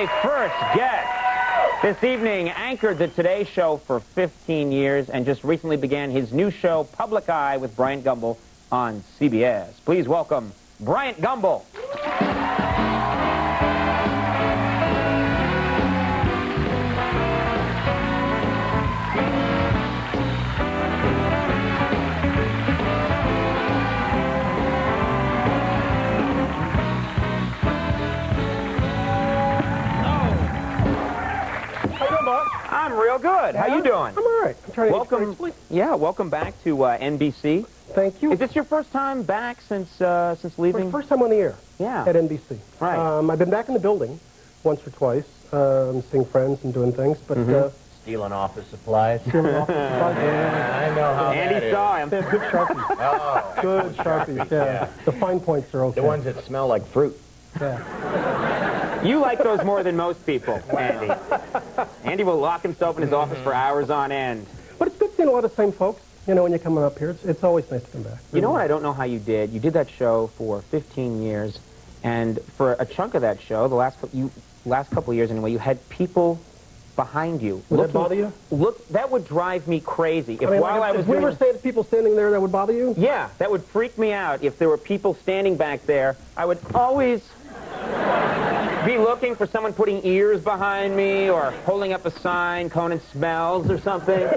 My first guest this evening anchored the Today Show for 15 years and just recently began his new show, Public Eye, with Bryant Gumbel on CBS. Please welcome Bryant Gumbel. I'm real good. How you doing? I'm all right. I'm trying to welcome. Yeah, welcome back to NBC. Thank you. Is this your first time back since leaving? First time on the air. Yeah. At NBC. Right. I've been back in the building once or twice, seeing friends and doing things, but stealing office supplies. stealing office supplies. Yeah, I know how Andy saw him. They have good Sharpies. Oh, Good Sharpies. Yeah. The fine points are okay. the ones that smell like fruit. Yeah. You like those more than most people, Andy. Andy will lock himself in his office for hours on end. But it's good seeing a lot of the same folks. You know, when you're coming up here, it's always nice to come back. You know what I don't know how you did? You did that show for 15 years, and for a chunk of that show, the last couple of years anyway, you had people behind you. Would that bother you? That would drive me crazy. If I mean, while I was if we doing were saying people standing there, that would bother you? Yeah, that would freak me out. If there were people standing back there, I would always be looking for someone putting ears behind me or holding up a sign, Conan smells or something.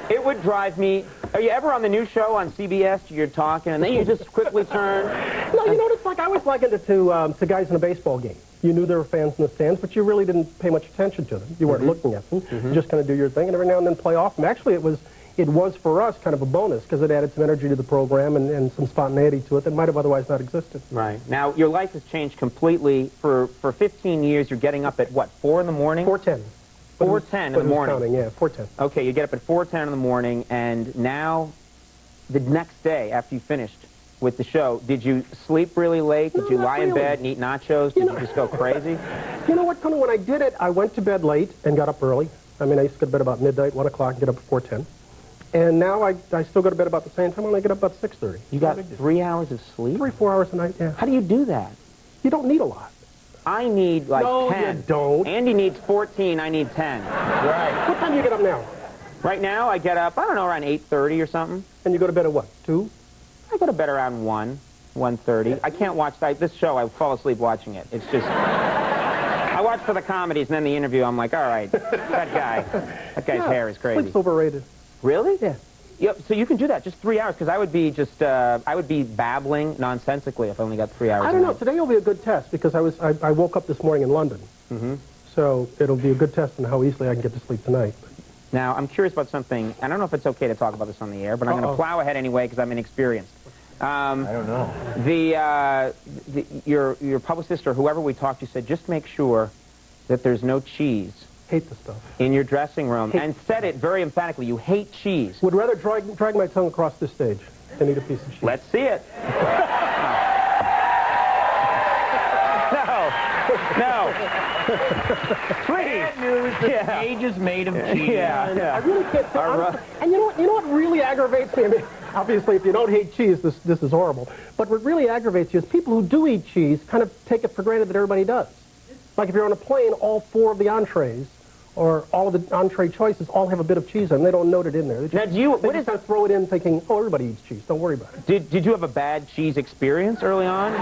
It would drive me. Are you ever on the new show on CBS? You're talking, and then you just quickly turn. No, you know what it's like? I always likened it to guys in a baseball game. You knew there were fans in the stands, but you really didn't pay much attention to them. You weren't looking at them. You just kind of do your thing, and every now and then play off them. Actually, it was for us kind of a bonus because it added some energy to the program and some spontaneity to it that might have otherwise not existed. Right. Now, your life has changed completely. For 15 years, you're getting up at, what, 4 in the morning? 4:10. 4:10 in the morning. Counting, yeah, 4:10. Okay, you get up at 4:10 in the morning, and now, the next day after you finished with the show, did you sleep really late? Did you lie in bed and eat nachos? Did you just go crazy? You know what, Conan, when I did it, I went to bed late and got up early. I mean, I used to go to bed about midnight, 1 o'clock, and get up at 4:10. And now I still go to bed about the same time, and I get up about 6:30. You got 3 hours of sleep? 3-4 hours a night, yeah. How do you do that? You don't need a lot. I need like 10. No, you don't. Andy needs 14, I need 10. Right. What time do you get up now? Right now, I get up, I don't know, around 8:30 or something. And you go to bed at what, 2? I go to bed around 1:30. I can't watch this show. I fall asleep watching it. It's just... I watch for the comedies, and then the interview, I'm like, all right, that guy's hair is crazy. Sleep's overrated. Really? Yeah. Yep, so you can do that, just 3 hours, because I would be babbling nonsensically if I only got 3 hours. I don't know. Today will be a good test because I woke up this morning in London. So it'll be a good test on how easily I can get to sleep tonight. Now, I'm curious about something. I don't know if it's okay to talk about this on the air, but I'm going to plow ahead anyway because I'm inexperienced. I don't know. Your publicist or whoever we talked to said just make sure that there's no cheese. Hate the stuff. In your dressing room, and said it very emphatically. You hate cheese. Would rather drag my tongue across this stage than eat a piece of cheese. Let's see it. No. Please. Bad news, the stage is made of cheese. Yeah. I really can't. And you know what really aggravates me? I mean, obviously, if you don't hate cheese, this is horrible. But what really aggravates you is people who do eat cheese kind of take it for granted that everybody does. Like if you're on a plane, all 4 of the entrees or all of the entree choices all have a bit of cheese on them. They don't note it in there. They just kind of throw it in thinking, oh, everybody eats cheese. Don't worry about it. Did you have a bad cheese experience early on?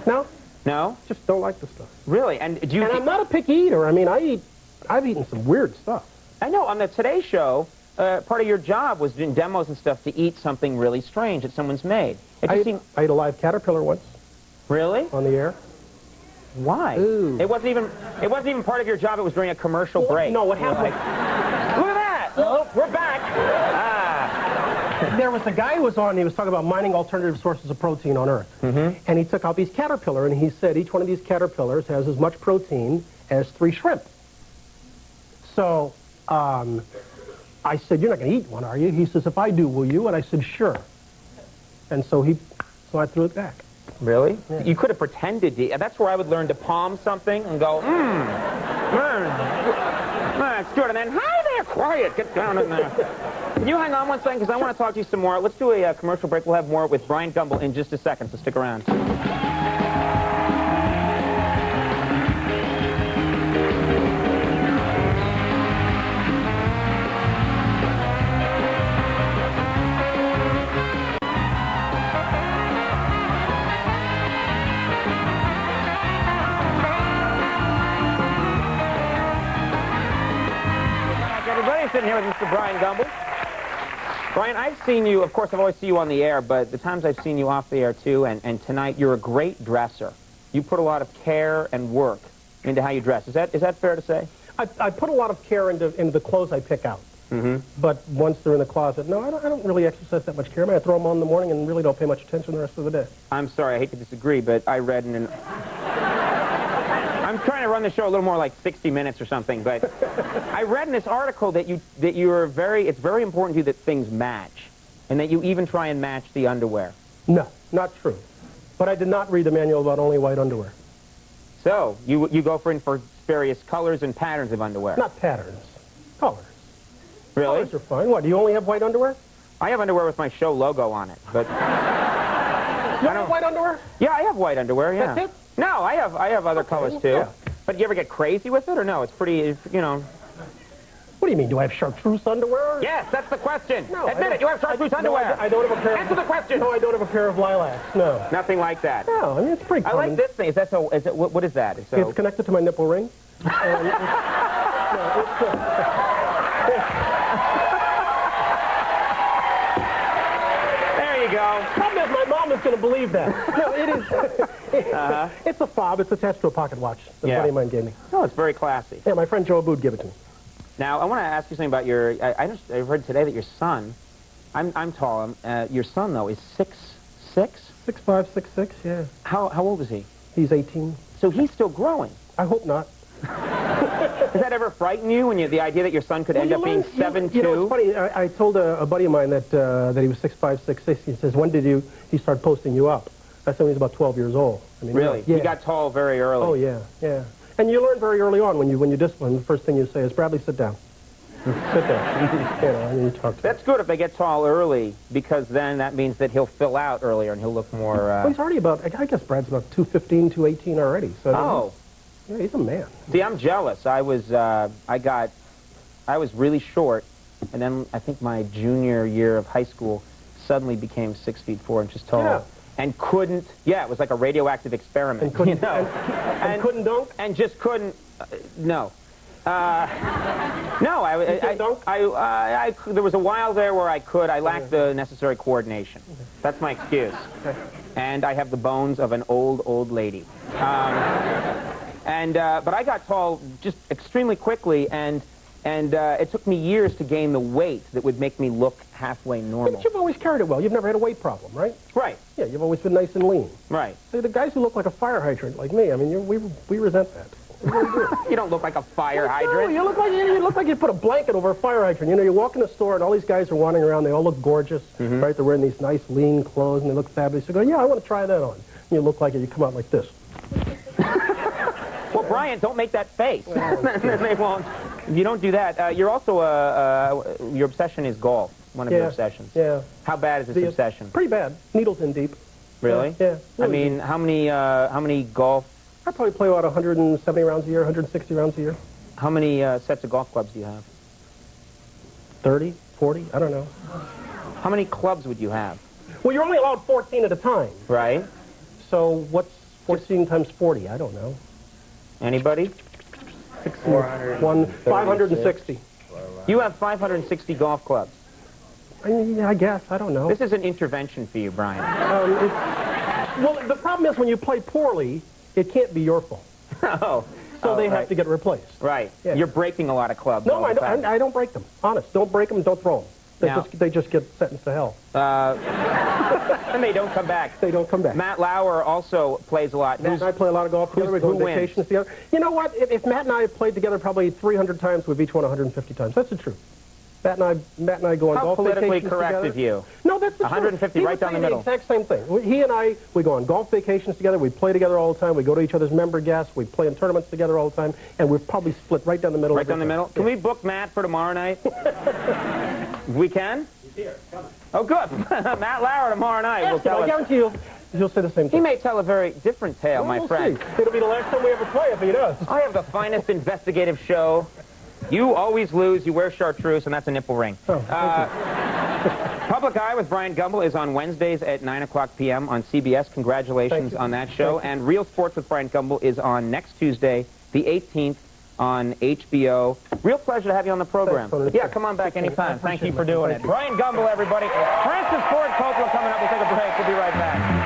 No. No? Just don't like the stuff. Really? And do you? And I'm not a picky eater. I mean, I've eaten some weird stuff. I know. On the Today Show, part of your job was doing demos and stuff to eat something really strange that someone's made. I ate a live caterpillar once. Really? On the air. Why? Ooh. It wasn't even part of your job. It was during a commercial break. No, what happened? Look at that! Oh, we're back. There was a guy who was on. He was talking about mining alternative sources of protein on Earth, and he took out these caterpillar, and he said each one of these caterpillars has as much protein as 3 shrimp. So I said, "You're not going to eat one, are you?" He says, "If I do, will you?" And I said, "Sure." And so I threw it back. Really? Yeah. You could have pretended to. That's where I would learn to palm something and go, let's do it. And then, hi there, quiet, get down in there. Can you hang on one second, because I want to talk to you some more. Let's do a commercial break. We'll have more with Bryant Gumbel in just a second, so stick around. We're sitting here with Mr. Bryant Gumbel. Bryant, I've seen you, of course, I've always seen you on the air, but the times I've seen you off the air, too, and tonight, you're a great dresser. You put a lot of care and work into how you dress. Is that fair to say? I put a lot of care into the clothes I pick out. But once they're in the closet, no, I don't really exercise that much care. I mean, I throw them on in the morning and really don't pay much attention the rest of the day. I'm sorry, I hate to disagree, but I read in an... I'm trying to run the show a little more like 60 Minutes or something, but I read in this article that it's very important to you that things match, and that you even try and match the underwear. No, not true. But I did not read the manual about only white underwear. So, you go for various colors and patterns of underwear? Not patterns. Colors. Really? Colors are fine. What, do you only have white underwear? I have underwear with my show logo on it, but... You don't have white underwear? Yeah, I have white underwear, yeah. That's it? No, I have other colors, too. Yeah. But do you ever get crazy with it, or no? It's pretty, you know... What do you mean? Do I have chartreuse underwear? Yes, that's the question. No, Admit it, you have chartreuse underwear. No, I don't have a pair of... Answer the question. No, I don't have a pair of lilacs, no. Nothing like that. No, I mean, it's pretty I common. like this thing. What is that? It's connected to my nipple ring. There you go. Problem is, my mom is going to believe that. No, it is. It's a fob. It's attached to a pocket watch that a buddy of mine gave me. Oh, it's very classy. Yeah, my friend Joe Abood gave it to me. Now, I want to ask you something about your... I heard today that your son... I'm tall. Your son, though, is 6'6"? 6'5", 6'6", yeah. How old is he? He's 18. So he's still growing. I hope not. Does that ever frighten you, when the idea that your son could end up being 7'2"? You know, it's funny. I told a buddy of mine that he was 6'5", 6'6". He says, when did he start posting you up? I said when he was about 12 years old. I mean, really? Yeah. He got tall very early. Oh, yeah, yeah. And you learn very early on when you discipline. The first thing you say is, Bradley, sit down. Sit down. You know, and you talk to him. That's good if they get tall early, because then that means that he'll fill out earlier and he'll look more... Well, he's already about, I guess Brad's about 215, 218 already. So oh. Yeah, he's a man. See, I'm jealous. I was really short, and then I think my junior year of high school suddenly became 6 feet 4 inches tall. Yeah. And couldn't, it was like a radioactive experiment. And couldn't, you know? and couldn't dunk? And just couldn't, no. No, there was a while there where I could. I lacked the necessary coordination. That's my excuse. Okay. And I have the bones of an old lady. But I got tall just extremely quickly, and it took me years to gain the weight that would make me look halfway normal. But you've always carried it well. You've never had a weight problem, right? Right. Yeah, you've always been nice and lean. Right. See, the guys who look like a fire hydrant like me, I mean, we resent that. You don't look like a fire hydrant. No, you look like you put a blanket over a fire hydrant. You know, you walk in the store and all these guys are wandering around. They all look gorgeous, right? They're wearing these nice lean clothes and they look fabulous. You go, yeah, I want to try that on. And you look like it. You come out like this. Well, Bryant, don't make that face. They won't. You don't do that. You're also your obsession is golf. One of your obsessions. Yeah. How bad is this obsession? Pretty bad. Needles in deep. Really? Yeah. I mean, how many golf? I probably play about 170 rounds a year, 160 rounds a year. How many sets of golf clubs do you have? 30, 40, I don't know. How many clubs would you have? Well, you're only allowed 14 at a time. Right. So what's 14 times 40? I don't know. Anybody? 560. You have 560 golf clubs. I mean, I guess. I don't know. This is an intervention for you, Brian. Well, the problem is when you play poorly, it can't be your fault. Oh. So they have to get replaced. Right. Yeah. You're breaking a lot of clubs. No, I don't break them. Honest. Don't break them. Don't throw them. They just get sentenced to hell. And they don't come back. They don't come back. Matt Lauer also plays a lot. Matt and I play a lot of golf together. We go on vacations together. You know what? If Matt and I have played together probably 300 times, we've each won 150 times. That's the truth. Matt and I go on golf vacations together. How politically correct of you. No, that's the 150 right down the middle. The exact same thing. He and I, we go on golf vacations together. We play together all the time. We go to each other's member guests. We play in tournaments together all the time. And we're probably split right down the middle. Right down the middle? Can we book Matt for tomorrow night? We can? He's here. Coming. Oh, good. Matt Lauer tomorrow night will tell I us. guarantee you'll say the same thing. He may tell a very different tale, my friend. See. It'll be the last time we ever play if he does. I have the finest investigative show. You always lose. You wear chartreuse, and that's a nipple ring. Oh, Public Eye with Bryant Gumbel is on Wednesdays at 9 o'clock p.m. on CBS. Congratulations on that show. And Real Sports with Bryant Gumbel is on next Tuesday, the 18th, on HBO. Real pleasure to have you on the program. Thanks, Yeah, come on back anytime. Thank you for doing it. Thank you. Bryant Gumbel, everybody. Francis Ford Coppola coming up. We'll take a break. We'll be right back.